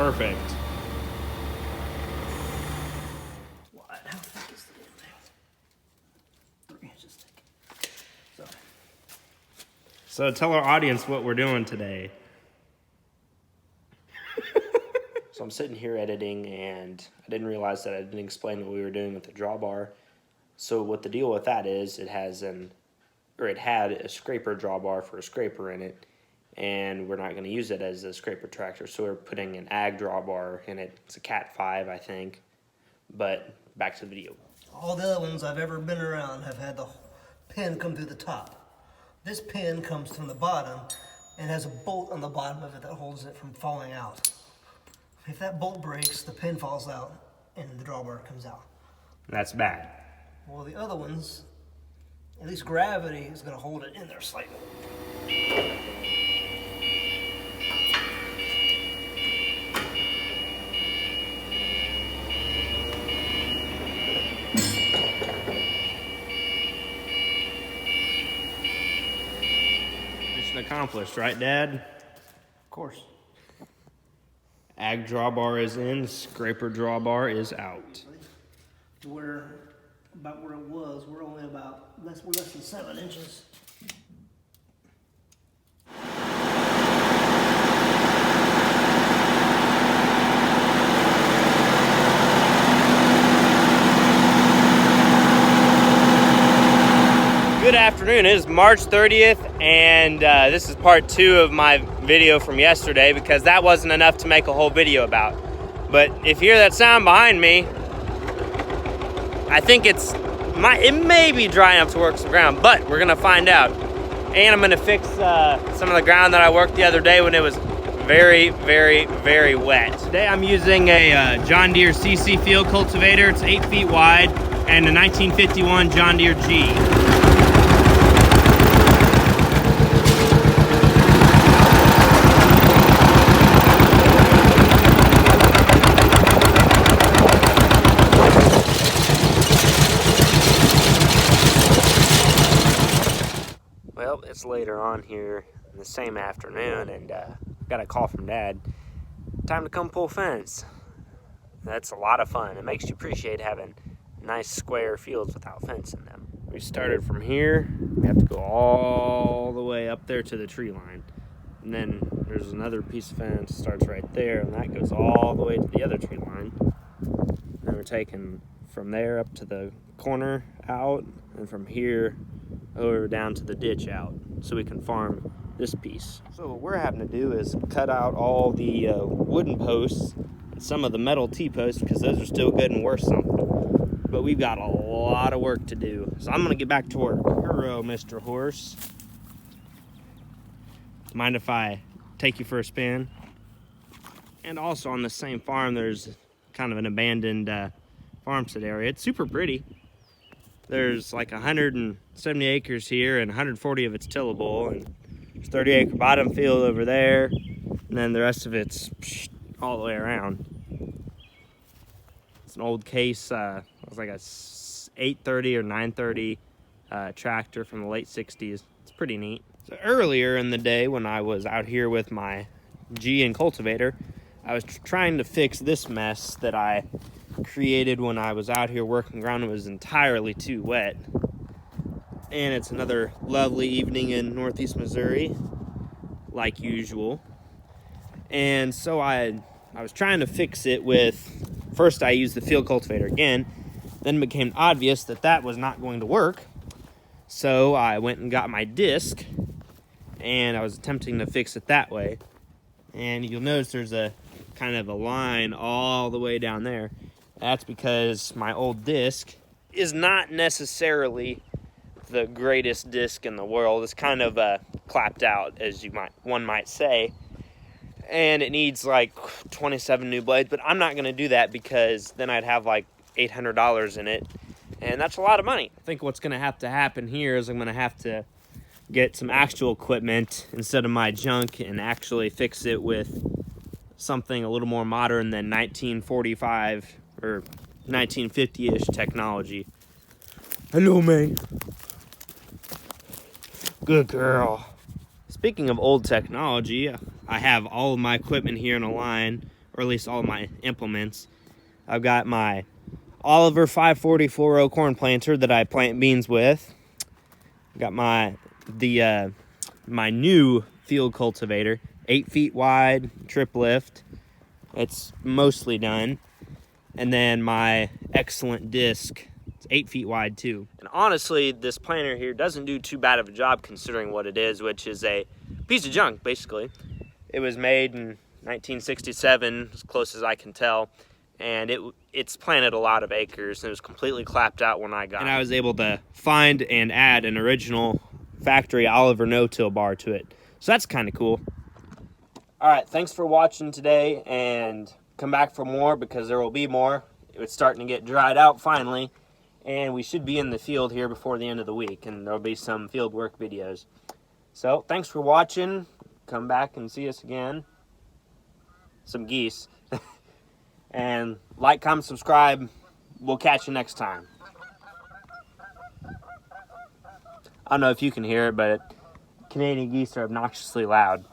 Perfect. What? How thick is the damn thing? 3 inches thick. So tell our audience what we're doing today. So I'm sitting here editing, and I didn't realize that I didn't explain what we were doing with the drawbar. So what the deal with that is, it had a scraper drawbar for a scraper in it, and we're not going to use it as a scraper tractor, so we're putting an ag drawbar in it. It's a Cat 5, I think. But back to the video. All the other ones I've ever been around have had the pin come through the top. This pin comes from the bottom and has a bolt on the bottom of it that holds it from falling out. If that bolt breaks, the pin falls out and the drawbar comes out. That's bad. Well, the other ones, at least gravity is going to hold it in there slightly. Mission accomplished, right, Dad? Of course. Ag drawbar is in, scraper drawbar is out. We're about where it was. We're only about we're less than 7 inches. Good afternoon. It is March 30th, and this is part 2 of my video from yesterday because that wasn't enough to make a whole video about. But if you hear that sound behind me, I think it may be dry enough to work some ground, but we're gonna find out. And I'm gonna fix some of the ground that I worked the other day when it was very, very, very wet. Today I'm using a John Deere CC field cultivator. It's 8 feet wide and a 1951 John Deere G. Well, it's later on here in the same afternoon, and got a call from Dad. Time to come pull fence. That's a lot of fun. It makes you appreciate having nice square fields without fence in them. We started from here. We have to go all the way up there to the tree line. And then there's another piece of fence, starts right there, and that goes all the way to the other tree line. And we're taking from there up to the corner out, and from here over down to the ditch out, so we can farm this piece. So what we're having to do is cut out all the wooden posts and some of the metal T-posts because those are still good and worth something. But we've got a lot of work to do, so I'm gonna get back to work. Hurrah, Mr. Horse. Mind if I take you for a spin? And also on the same farm, there's kind of an abandoned farmstead area. It's super pretty. There's like 170 acres here, and 140 of it's tillable, and there's 30-acre bottom field over there, and then the rest of it's all the way around. It's an old case. It was like a 830 or 930 tractor from the late 60s. It's pretty neat. So earlier in the day, when I was out here with my G and cultivator, I was trying to fix this mess that I created when I was out here working ground. It was entirely too wet. And it's another lovely evening in Northeast Missouri, like usual. And so I was trying to fix it with, first I used the field cultivator again, then it became obvious that that was not going to work. So I went and got my disc, and I was attempting to fix it that way. And you'll notice there's a kind of a line all the way down there. That's because my old disc is not necessarily the greatest disc in the world. It's kind of clapped out, as one might say. And it needs like 27 new blades, but I'm not gonna do that because then I'd have like $800 in it, and that's a lot of money. I think what's gonna have to happen here is I'm gonna have to get some actual equipment instead of my junk and actually fix it with something a little more modern than 1945 or 1950-ish technology. Hello, man. Good girl. Speaking of old technology, I have all of my equipment here in a line or at least all of my implements. I've got my Oliver 540 corn planter that I plant beans with. Got my new field cultivator, 8 feet wide, trip lift. It's mostly done. And then my excellent disc, it's 8 feet wide too. And honestly, this planter here doesn't do too bad of a job considering what it is, which is a piece of junk, basically. It was made in 1967, as close as I can tell, and it's planted a lot of acres, and it was completely clapped out when I got it. And I was able to find and add an original factory Oliver no-till bar to it. So that's kind of cool. All right, thanks for watching today, and come back for more because there will be more. It's starting to get dried out finally, and we should be in the field here before the end of the week, and there'll be some field work videos. So thanks for watching. Come back and see us again. Some geese. And like, comment, subscribe. We'll catch you next time. I don't know if you can hear it, but Canadian geese are obnoxiously loud.